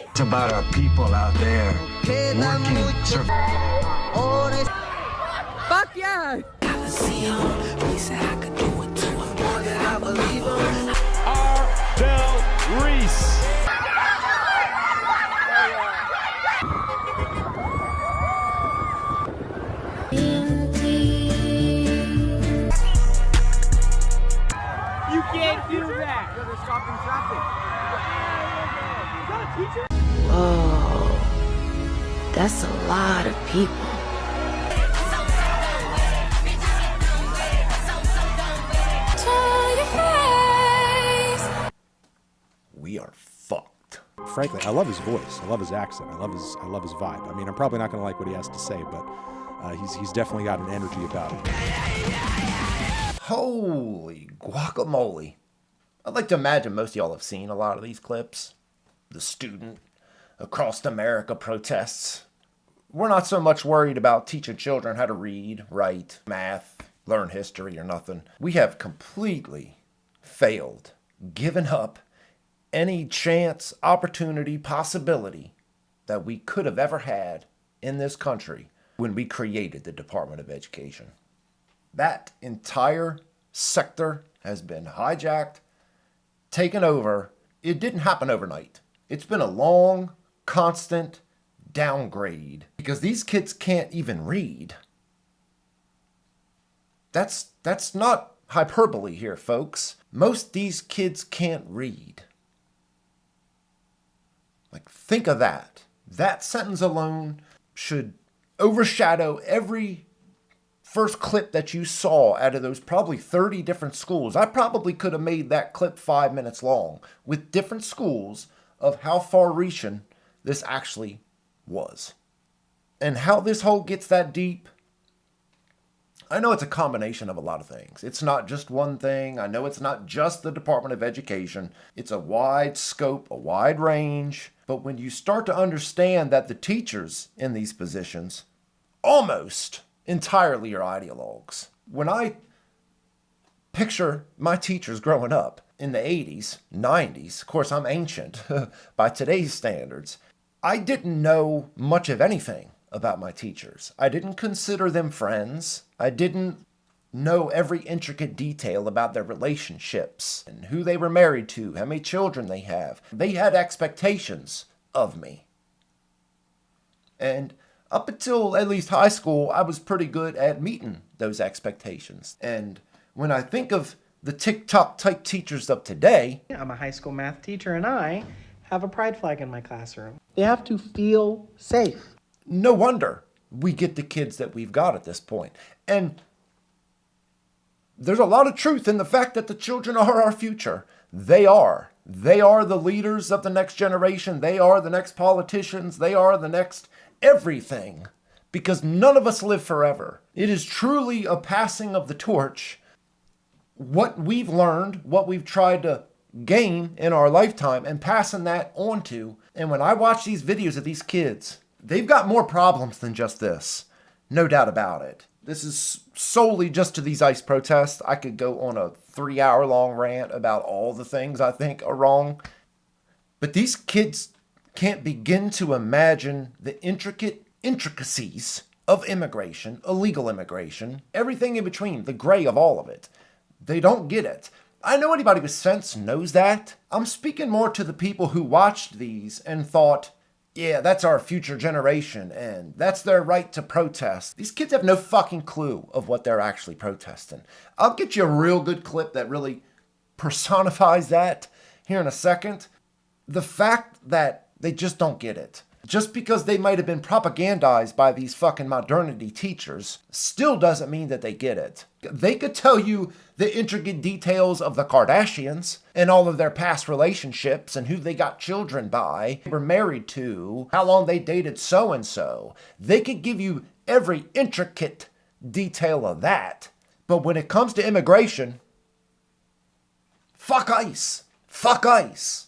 It's about our people out there working. Fuck yeah! Reese. You can't do that. They're stopping traffic. Whoa, that's a lot of people. We are fucked. Frankly, I love his voice. I love his accent. I love his vibe. I mean, I'm probably not going to like what he has to say, but he's definitely got an energy about him. Holy guacamole. I'd like to imagine most of y'all have seen a lot of these clips. The student across America protests. We're not so much worried about teaching children how to read, write, math, learn history or nothing. We have completely failed, given up any chance, opportunity, possibility that we could have ever had in this country when we created the Department of Education. That entire sector has been hijacked, taken over. It didn't happen overnight. It's been a long, constant downgrade because these kids can't even read. That's not hyperbole here, folks. Most these kids can't read. Like, think of that. That sentence alone should overshadow every first clip that you saw out of those probably 30 different schools. I probably could have made that clip 5 minutes long with different schools of how far-reaching this actually was. And how this hole gets that deep, I know it's a combination of a lot of things. It's not just one thing. I know it's not just the Department of Education. It's a wide scope, a wide range. But when you start to understand that the teachers in these positions almost entirely are ideologues. When I picture my teachers growing up in the 80s, 90s, of course I'm ancient by today's standards, I didn't know much of anything about my teachers. I didn't consider them friends. I didn't know every intricate detail about their relationships and who they were married to, how many children they have. They had expectations of me. And up until at least high school, I was pretty good at meeting those expectations. And when I think of the TikTok type teachers of today, I'm a high school math teacher and I have a pride flag in my classroom. They have to feel safe. no wonder we get the kids that we've got at this point. And there's a lot of truth in the fact that the children are our future. They are. They are the leaders of the next generation. They are the next politicians. They are the next everything. Because none of us live forever. It is truly a passing of the torch. What we've learned, what we've tried to gain in our lifetime, and passing that on to. And when I watch these videos of these kids, they've got more problems than just this. No doubt about it. This is solely just to these ICE protests. I could go on a 3-hour-long rant about all the things I think are wrong. But these kids can't begin to imagine the intricacies of immigration, illegal immigration, everything in between, the gray of all of it. They don't get it. I know anybody with sense knows that. I'm speaking more to the people who watched these and thought, yeah, that's our future generation, and that's their right to protest. These kids have no fucking clue of what they're actually protesting. I'll get you a real good clip that really personifies that here in a second. The fact that they just don't get it. Just because they might have been propagandized by these fucking modernity teachers still doesn't mean that they get it. They could tell you the intricate details of the Kardashians and all of their past relationships and who they got children by, were married to, how long they dated so-and-so. They could give you every intricate detail of that. But when it comes to immigration, fuck ICE. Fuck ICE.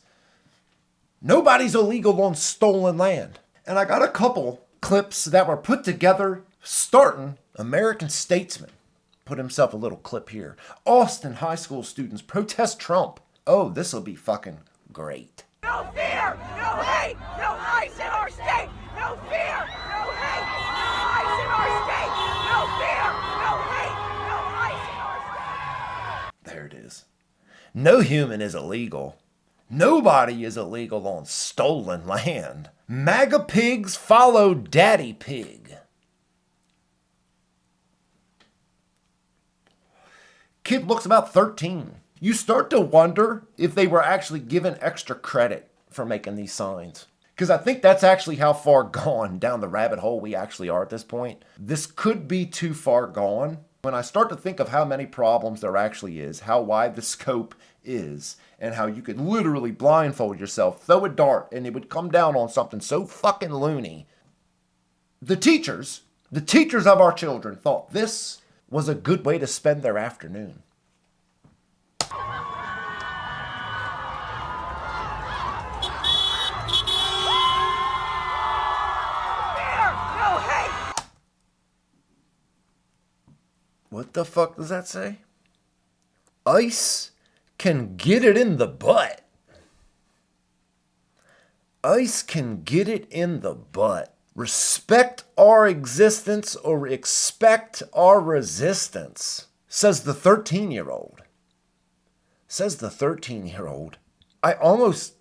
Nobody's illegal on stolen land. And I got a couple clips that were put together starting American Statesman. Put himself a little clip here. Austin high school students protest Trump. Oh, this'll be fucking great. No fear, no hate, no ICE in our state. No fear, no hate, no ICE in our state. No fear, no hate, no ICE in our state. There it is. No human is illegal. Nobody is illegal on stolen land. MAGA pigs follow Daddy Pig. Kid looks about 13. You start to wonder if they were actually given extra credit for making these signs. Because I think that's actually how far gone down the rabbit hole we actually are at this point. This could be too far gone. When I start to think of how many problems there actually is, how wide the scope is, and how you could literally blindfold yourself, throw a dart, and it would come down on something so fucking loony. The teachers of our children thought this was a good way to spend their afternoon. What the fuck does that say? ICE can get it in the butt. ICE can get it in the butt. Respect our existence or expect our resistance, says the 13-year-old. Says the 13-year-old. I almost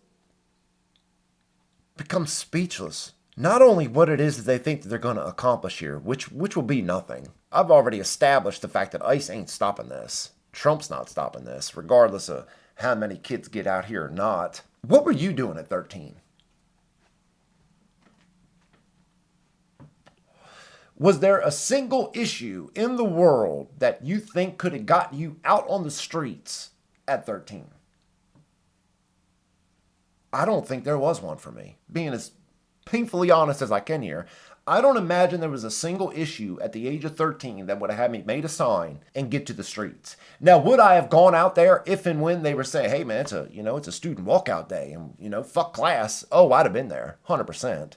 become speechless. Not only what it is that they think that they're going to accomplish here, which will be nothing. I've already established the fact that ICE ain't stopping this. Trump's not stopping this, regardless of how many kids get out here or not. What were you doing at 13? Was there a single issue in the world that you think could have got you out on the streets at 13? I don't think there was one for me. Being as painfully honest as I can here, I don't imagine there was a single issue at the age of 13 that would have had me made a sign and get to the streets. Now, would I have gone out there if and when they were saying, hey man, it's a student walkout day and, fuck class? Oh, I'd have been there, 100%.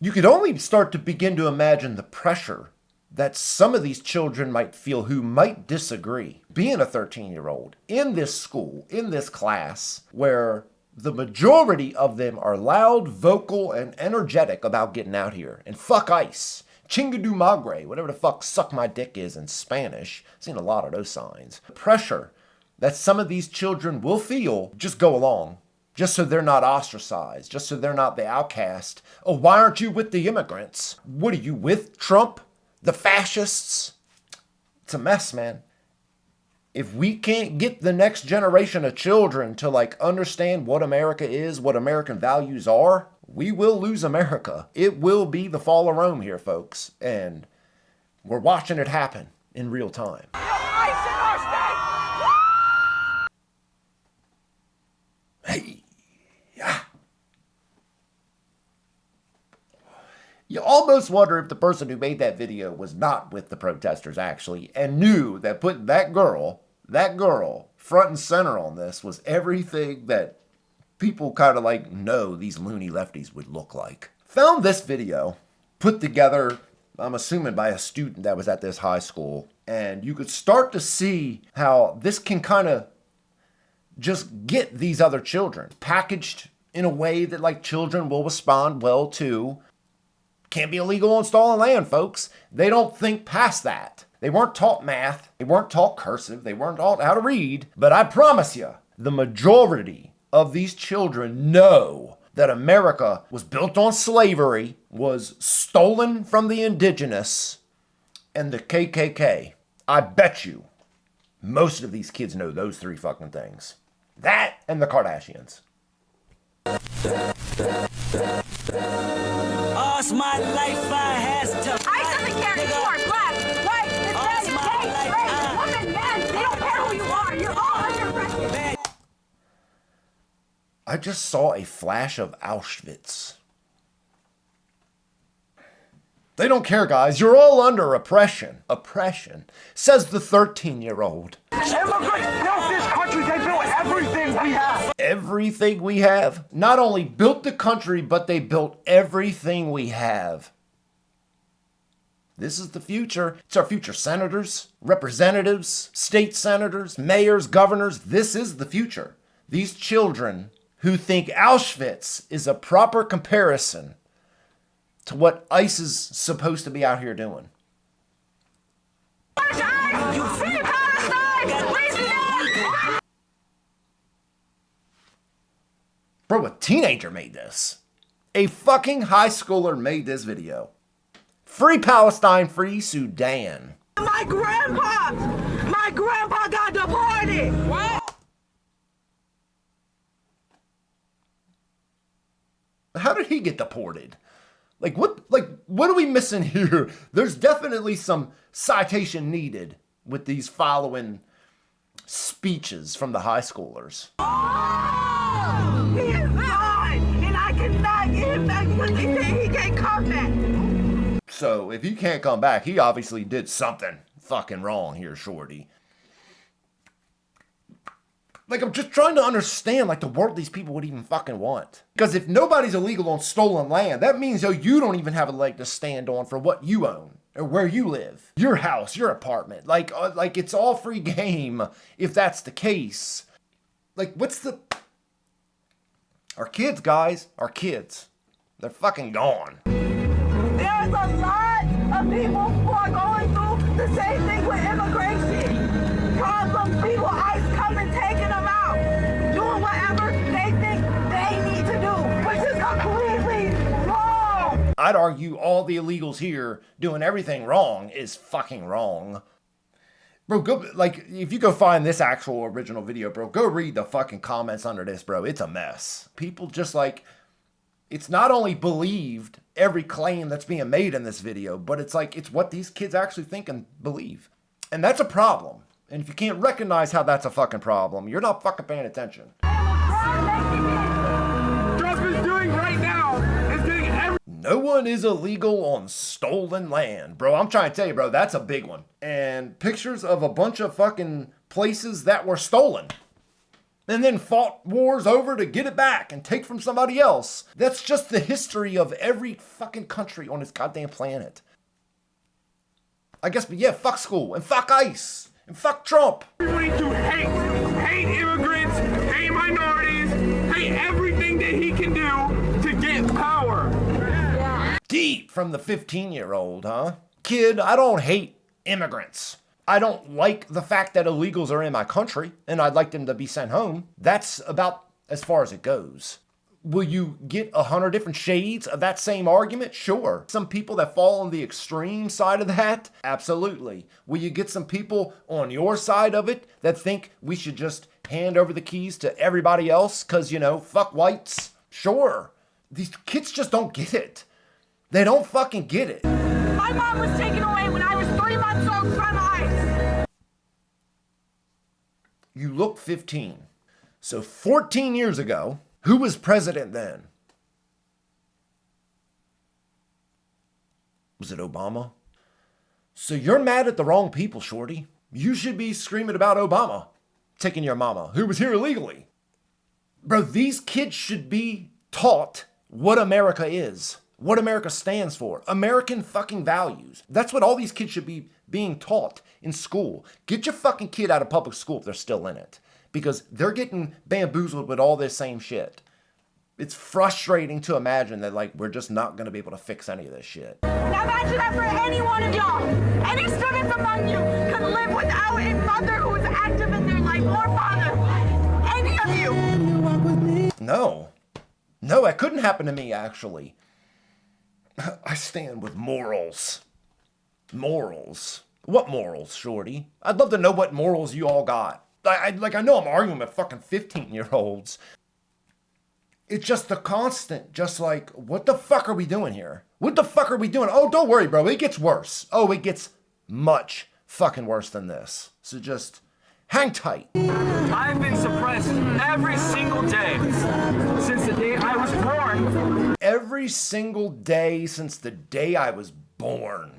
You could only start to begin to imagine the pressure that some of these children might feel who might disagree. Being a 13-year-old in this school, in this class, where the majority of them are loud, vocal, and energetic about getting out here. And fuck ICE. Chingadu magre, whatever the fuck suck my dick is in Spanish. I've seen a lot of those signs. Pressure that some of these children will feel, just go along. Just so they're not ostracized. Just so they're not the outcast. Oh, why aren't you with the immigrants? What are you with, Trump? The fascists? It's a mess, man. If we can't get the next generation of children to understand what America is, what American values are, we will lose America. It will be the fall of Rome here, folks. And we're watching it happen in real time. No ICE in our state! Hey, yeah. You almost wonder if the person who made that video was not with the protesters actually and knew that putting that girl front and center on this was everything that people kind of know these loony lefties would look like. Found this video put together, I'm assuming by a student that was at this high school, and you could start to see how this can kind of just get these other children packaged in a way that children will respond well to. Can't be illegal on stolen land, folks. They don't think past that. They weren't taught math. They weren't taught cursive. They weren't taught how to read. But I promise you, the majority of these children know that America was built on slavery, was stolen from the indigenous, and the KKK. I bet you most of these kids know those three fucking things. That and the Kardashians. Lost my life, I has to. I doesn't care if you are black, white, Hispanic, gay, straight, woman, man. They don't care who you are. You're all under oppression. I just saw a flash of Auschwitz. They don't care, guys. You're all under oppression. Oppression, says the 13-year-old. Immigrants built this country. They built everything we have. Everything we have? Not only built the country, but they built everything we have. This is the future. It's our future senators, representatives, state senators, mayors, governors. This is the future. These children who think Auschwitz is a proper comparison to what ICE is supposed to be out here doing. Bro, a teenager made this. A fucking high schooler made this video. Free Palestine, free Sudan. My grandpa got deported. What? How did he get deported? What are we missing here? There's definitely some citation needed with these following speeches from the high schoolers. He is mine, and I cannot get him back because he said he can't come back. So if he can't come back, he obviously did something fucking wrong here, shorty. I'm just trying to understand, the world these people would even fucking want. Because if nobody's illegal on stolen land, that means, you don't even have a leg to stand on for what you own or where you live. Your house, your apartment. It's all free game if that's the case. What's the... Our kids, guys. Our kids. They're fucking gone. There's a lot of people who are going through the same thing with immigration. Problems, people, ICE come and taking them out, doing whatever they think they need to do, which is completely wrong. I'd argue all the illegals here doing everything wrong is fucking wrong. Bro, go, if you go find this actual original video, bro, go read the fucking comments under this, bro. It's a mess. People just it's not only believed every claim that's being made in this video, but it's what these kids actually think and believe. And that's a problem. And if you can't recognize how that's a fucking problem, you're not fucking paying attention. Trump is doing right now is getting every... No one is illegal on stolen land. Bro, I'm trying to tell you, bro, that's a big one. And pictures of a bunch of fucking places that were stolen and then fought wars over to get it back and take from somebody else. That's just the history of every fucking country on this goddamn planet. I guess, but yeah, fuck school and fuck ICE and fuck Trump. Everybody to hate immigrants, hate minorities, hate everything that he can do to get power. Deep from the 15-year-old, huh? Kid, I don't hate immigrants. I don't like the fact that illegals are in my country, and I'd like them to be sent home. That's about as far as it goes. Will you get 100 different shades of that same argument? Sure. Some people that fall on the extreme side of that? Absolutely. Will you get some people on your side of it that think we should just hand over the keys to everybody else because, fuck whites? Sure. These kids just don't get it. They don't fucking get it. My mom was taken away when I was 3 months old from ICE. You look 15. So 14 years ago, who was president then? Was it Obama? So you're mad at the wrong people, shorty. You should be screaming about Obama taking your mama, who was here illegally. Bro, these kids should be taught what America is, what America stands for, American fucking values. That's what all these kids should be being taught in school. Get your fucking kid out of public school if they're still in it, because they're getting bamboozled with all this same shit. It's frustrating to imagine that we're just not going to be able to fix any of this shit. Now imagine that for any one of y'all. Any students among you could live without a mother who is active in their life or father. Any of you. No, that couldn't happen to me, actually. I stand with morals. Morals. What morals, shorty? I'd love to know what morals you all got. I know I'm arguing with fucking 15-year-olds. It's just the constant, just like, what the fuck are we doing here? What the fuck are we doing? Oh, don't worry, bro. It gets worse. Oh, it gets much fucking worse than this. So just hang tight. I've been suppressed every single day since the day I was born. Every single day since the day I was born.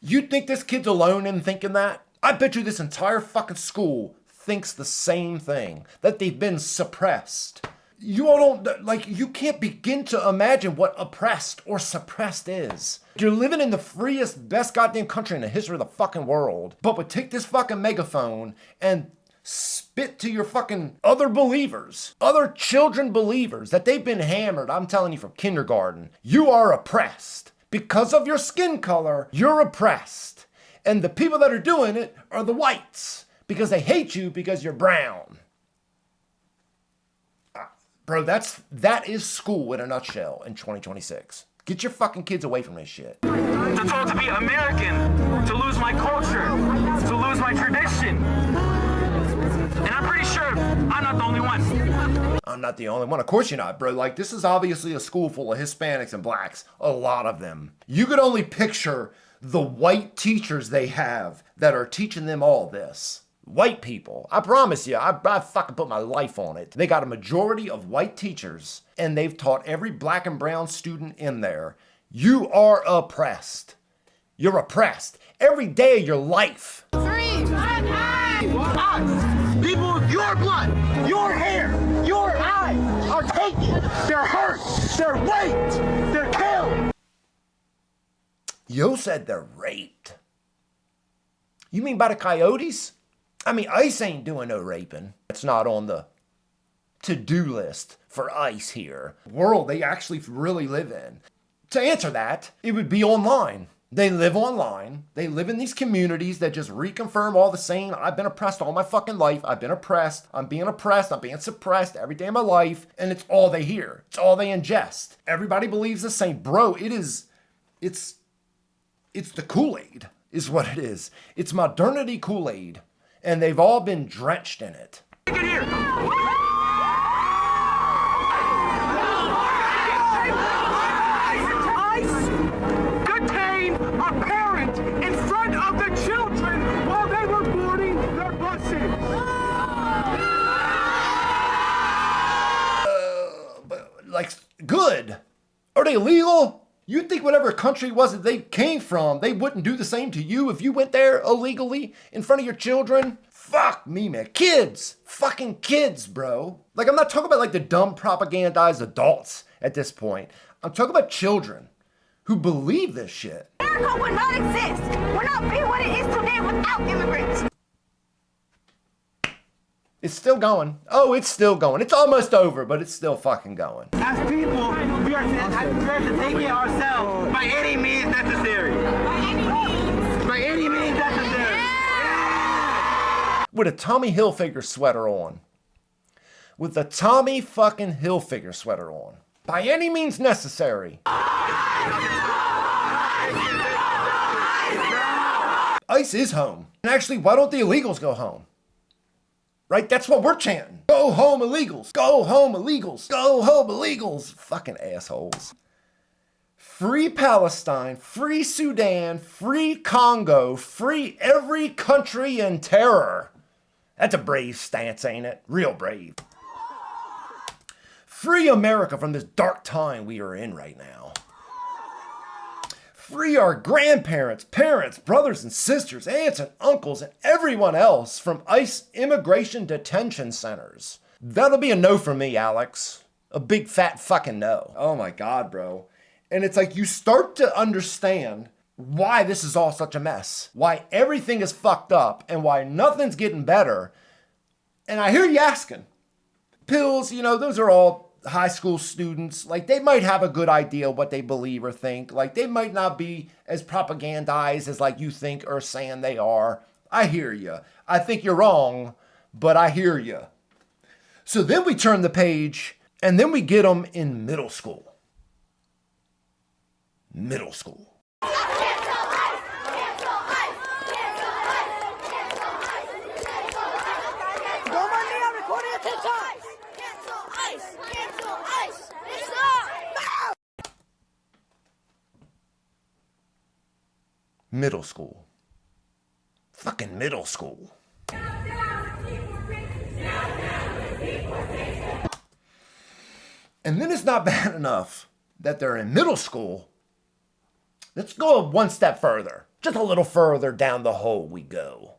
You think this kid's alone in thinking that? I bet you this entire fucking school thinks the same thing, that they've been suppressed. You all don't, like, you can't begin to imagine what oppressed or suppressed is. You're living in the freest, best goddamn country in the history of the fucking world, but would take this fucking megaphone and spit to your fucking other believers, other children believers that they've been hammered, I'm telling you, from kindergarten. You are oppressed. Because of your skin color, you're oppressed. And the people that are doing it are the whites, because they hate you because you're brown. Bro, that is school in a nutshell in 2026. Get your fucking kids away from this shit. To told to be American, to lose my culture, to lose my tradition. And I'm pretty sure I'm not the only one. I'm not the only one. Of course you're not, bro. Like, this is obviously a school full of Hispanics and blacks. A lot of them. You could only picture the white teachers they have that are teaching them all this. White people. I promise you, I fucking put my life on it. They got a majority of white teachers, and they've taught every black and brown student in there, you are oppressed. You're oppressed. Every day of your life. Free! People with your blood, your hair, your eyes are taken. They're hurt. They're raped. They're killed. Yo said they're raped. You mean by the coyotes? I mean, ICE ain't doing no raping. It's not on the to-do list for ICE here. World they actually really live in. To answer that, it would be online. They live online. They live in these communities that just reconfirm all the same. I've been oppressed all my fucking life. I've been oppressed. I'm being oppressed. I'm being suppressed every day of my life. And it's all they hear. It's all they ingest. Everybody believes the same. Bro, it's the Kool-Aid is what it is. It's modernity Kool-Aid. And they've all been drenched in it. Get here. ICE detained a parent in front of the children while they were boarding their buses. Like, good. Are they illegal? You think whatever country it was that they came from, they wouldn't do the same to you if you went there illegally in front of your children? Fuck me, man. Kids. Fucking kids, bro. Like, I'm not talking about like the dumb propagandized adults at this point. I'm talking about children who believe this shit. America would not exist. Would not be what it is today without immigrants. It's still going. Oh, it's still going. It's almost over, but it's still fucking going. As people, we are to take it ourselves by any means necessary. By any means. By any means necessary. With a Tommy Hilfiger sweater on. With a Tommy fucking Hilfiger sweater on. By any means necessary. ICE is home. And actually, why don't the illegals go home? Right? That's what we're chanting. Go home, illegals. Go home, illegals. Go home, illegals. Fucking assholes. Free Palestine, free Sudan, free Congo, free every country in terror. That's a brave stance, ain't it? Real brave. Free America from this dark time we are in right now. Free our grandparents, parents, brothers and sisters, aunts and uncles, and everyone else from ICE immigration detention centers. That'll be a no from me, Alex. A big fat fucking no. Oh my God, bro. And it's like you start to understand why this is all such a mess. Why everything is fucked up and why nothing's getting better. And I hear you asking. Pills, you know, those are all high school students. Like, they might have a good idea what they believe or think. Like, they might not be as propagandized as like you think or saying they are. I hear you. I think you're wrong, but I hear you. So then we turn the page and then we get them in middle school. Middle school. Middle school. Fucking middle school. And then it's not bad enough that they're in middle school. Let's go one step further. Just a little further down the hole we go.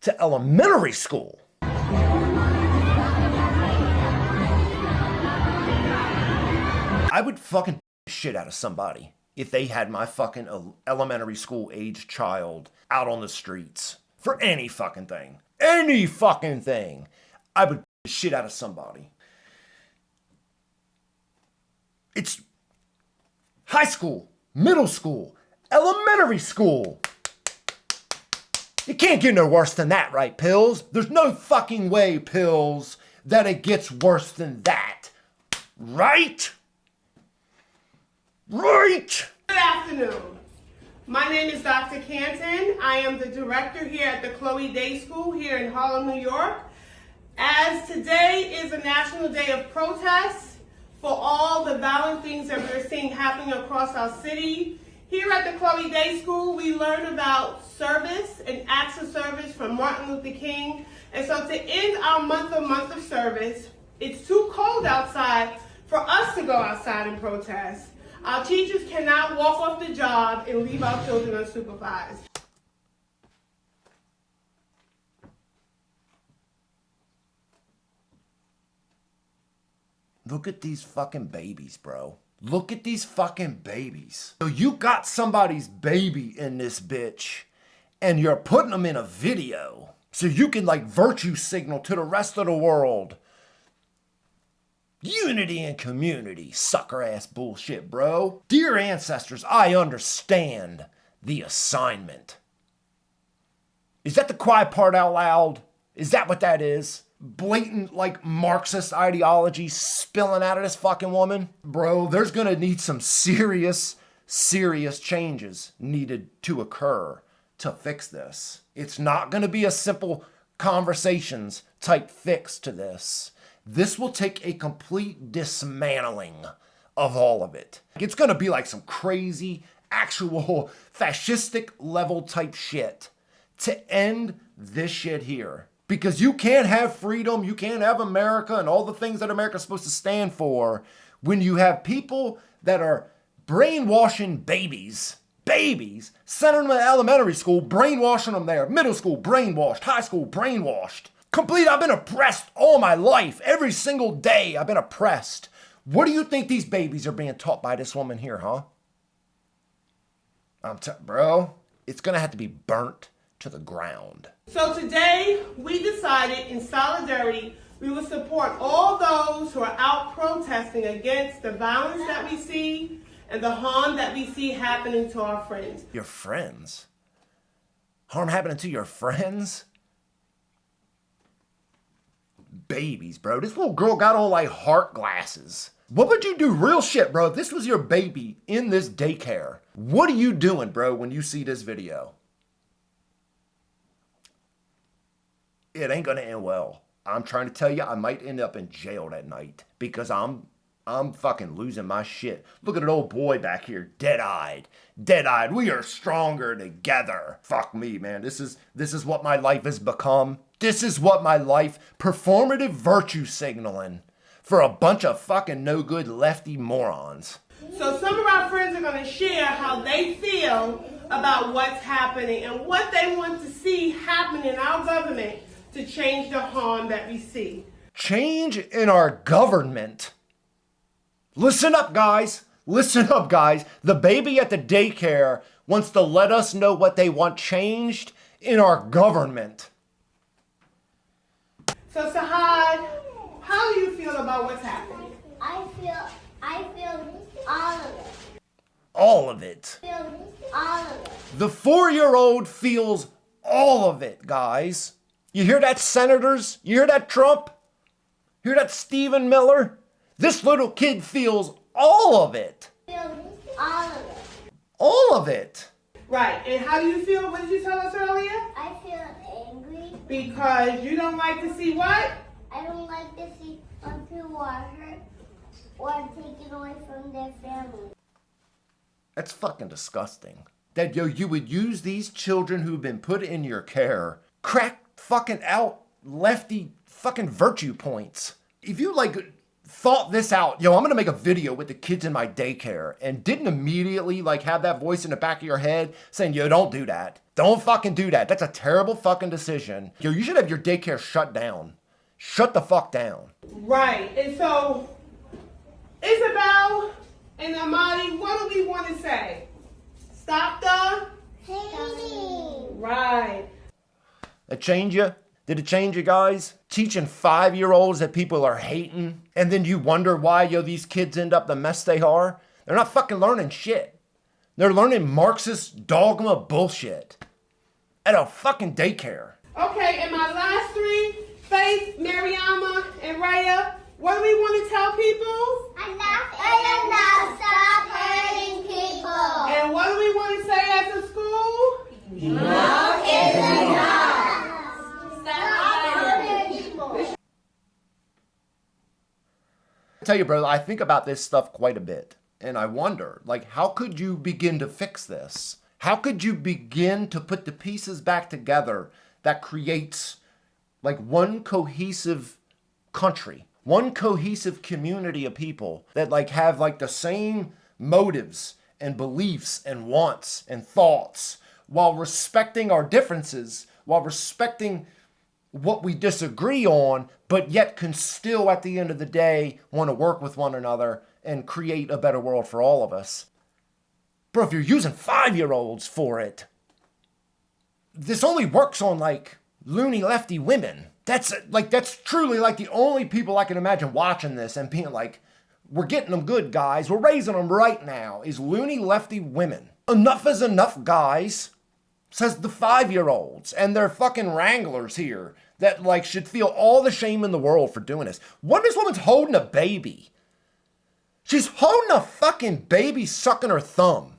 To elementary school. I would fucking shit out of somebody if they had my fucking elementary school age child out on the streets for any fucking thing. Any fucking thing. I would shit out of somebody. It's high school, middle school, elementary school. You can't get no worse than that, right, Pills? There's no fucking way, Pills, that it gets worse than that. Right? Right! Good afternoon. My name is Dr. Canton. I am the director here at the Chloe Day School here in Harlem, New York. As today is a national day of protest for all the violent things that we're seeing happening across our city, here at the Chloe Day School, we learn about service and acts of service from Martin Luther King. And so to end our month of service, it's too cold outside for us to go outside and protest. Our teachers cannot walk off the job and leave our children unsupervised. Look at these fucking babies, bro. Look at these fucking babies. So you got somebody's baby in this bitch and you're putting them in a video so you can like virtue signal to the rest of the world. Unity and community, sucker ass bullshit, bro. Dear ancestors, I understand the assignment. Is that the quiet part out loud? Is that what that is? Blatant, like, Marxist ideology spilling out of this fucking woman? Bro, there's gonna need some serious changes needed to occur to fix this. It's not gonna be a simple conversations type fix to this. This will take a complete dismantling of all of it. It's gonna be like some crazy, actual fascistic level type shit to end this shit here. Because you can't have freedom, you can't have America and all the things that America's supposed to stand for when you have people that are brainwashing babies, sending them to elementary school, brainwashing them there, middle school, brainwashed, high school, brainwashed. Complete, I've been oppressed all my life. Every single day I've been oppressed. What do you think these babies are being taught by this woman here, huh? Bro, it's gonna have to be burnt to the ground. So today we decided in solidarity we will support all those who are out protesting against the violence that we see and the harm that we see happening to our friends. Your friends? Harm happening to your friends? Babies, bro. This little girl got on like heart glasses. What would you do? Real shit, bro. If this was your baby in this daycare, what are you doing, bro, when you see this video? It ain't gonna end well. I'm trying to tell you, I might end up in jail that night because I'm fucking losing my shit. Look at an old boy back here, dead-eyed. Dead-eyed. We are stronger together. Fuck me, man. This is what my life has become. This is what my life, performative virtue signaling for a bunch of fucking no good lefty morons. So some of our friends are going to share how they feel about what's happening and what they want to see happen in our government to change the harm that we see. Change in our government? Listen up, guys. Listen up, guys. The baby at the daycare wants to let us know what they want changed in our government. So Sahad, how do you feel about what's happening? I feel all of it. All of it. I feel all of it. The 4-year-old feels all of it, guys. You hear that, senators? You hear that, Trump? You hear that, Stephen Miller? This little kid feels all of it. I feel all of it. All of it. Right, and how do you feel? What did you tell us earlier? I feel angry. Because you don't like to see what? I don't like to see when people are hurt or taken away from their family. That's fucking disgusting. That you would use these children who've been put in your care, crack fucking out lefty fucking virtue points. If you like thought this out, I'm gonna make a video with the kids in my daycare, and didn't immediately like have that voice in the back of your head saying, don't do that. Don't fucking do that. That's a terrible fucking decision. You should have your daycare shut down. Shut the fuck down. Right. And so, Isabel and Amadi, what do we want to say? Stop the Hating. Right. That change you? Did it change you guys? Teaching 5-year-olds that people are hating, and then you wonder why these kids end up the mess they are? They're not fucking learning shit. They're learning Marxist dogma bullshit at a fucking daycare. Okay, and my last three, Faith, Mariama, and Raya, what do we want to tell people? Enough is enough. Stop hurting people. And what do we want to say as a school? Enough is enough. Stop hurting people. I tell you, brother, I think about this stuff quite a bit. And I wonder, how could you begin to fix this? How could you begin to put the pieces back together that creates one cohesive country, one cohesive community of people that have the same motives and beliefs and wants and thoughts, while respecting our differences, while respecting what we disagree on, but yet can still at the end of the day want to work with one another and create a better world for all of us. Bro, if you're using 5-year-olds for it, this only works on loony lefty women. That's truly the only people I can imagine watching this and being we're getting them good, guys. We're raising them right now, is loony lefty women. Enough is enough, guys, says the 5-year-olds and their fucking wranglers here that should feel all the shame in the world for doing this. What if this woman's holding a baby? She's holding a fucking baby sucking her thumb.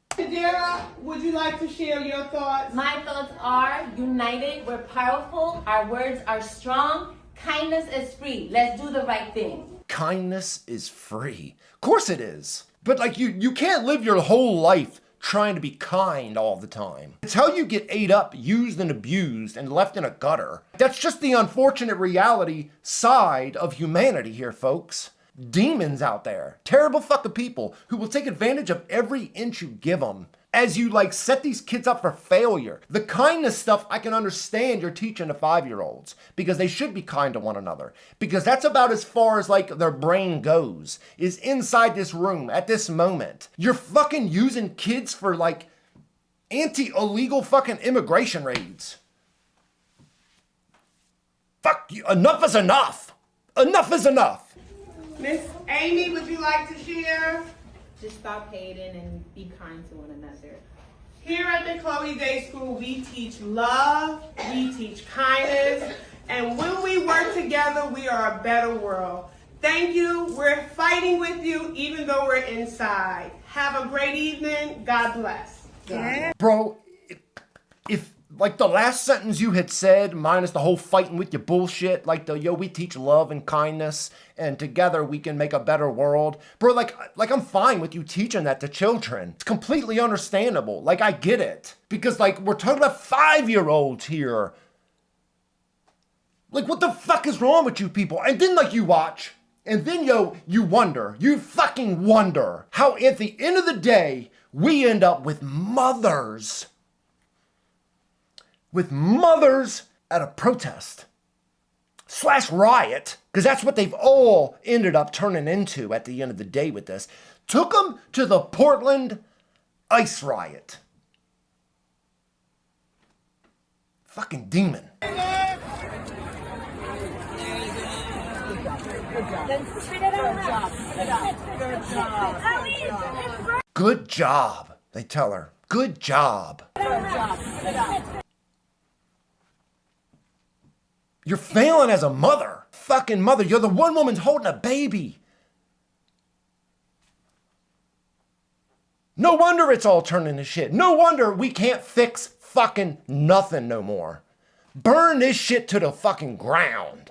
Kadira, would you like to share your thoughts? My thoughts are united, we're powerful, our words are strong, kindness is free. Let's do the right thing. Kindness is free. Of course it is. But you can't live your whole life trying to be kind all the time. It's how you get ate up, used and abused, and left in a gutter. That's just the unfortunate reality side of humanity here, folks. Demons out there, terrible fucking people who will take advantage of every inch you give them as you set these kids up for failure. The kindness stuff I can understand you're teaching to 5-year-olds because they should be kind to one another, because that's about as far as their brain goes, is inside this room at this moment. You're fucking using kids for anti-illegal fucking immigration raids. Fuck you. Enough is enough. Enough is enough. Miss Amy, would you like to share? Just stop hating and be kind to one another. Here at the Chloe Day School, we teach love, we teach kindness, and when we work together, we are a better world. Thank you. We're fighting with you, even though we're inside. Have a great evening. God bless. Yeah. Bro, if the last sentence you had said, minus the whole fighting with your bullshit, we teach love and kindness, and together we can make a better world. Bro, I'm fine with you teaching that to children. It's completely understandable. I get it. Because, we're talking about 5-year-olds here. What the fuck is wrong with you people? And then, you watch, and then, you wonder, you fucking wonder how at the end of the day, we end up with mothers at a protest / riot, because that's what they've all ended up turning into at the end of the day with this. Took them to the Portland ice riot. Fucking demon. Good job, they tell her. Good job. You're failing as a mother. Fucking mother. You're the one woman's holding a baby. No wonder it's all turning to shit. No wonder we can't fix fucking nothing no more. Burn this shit to the fucking ground.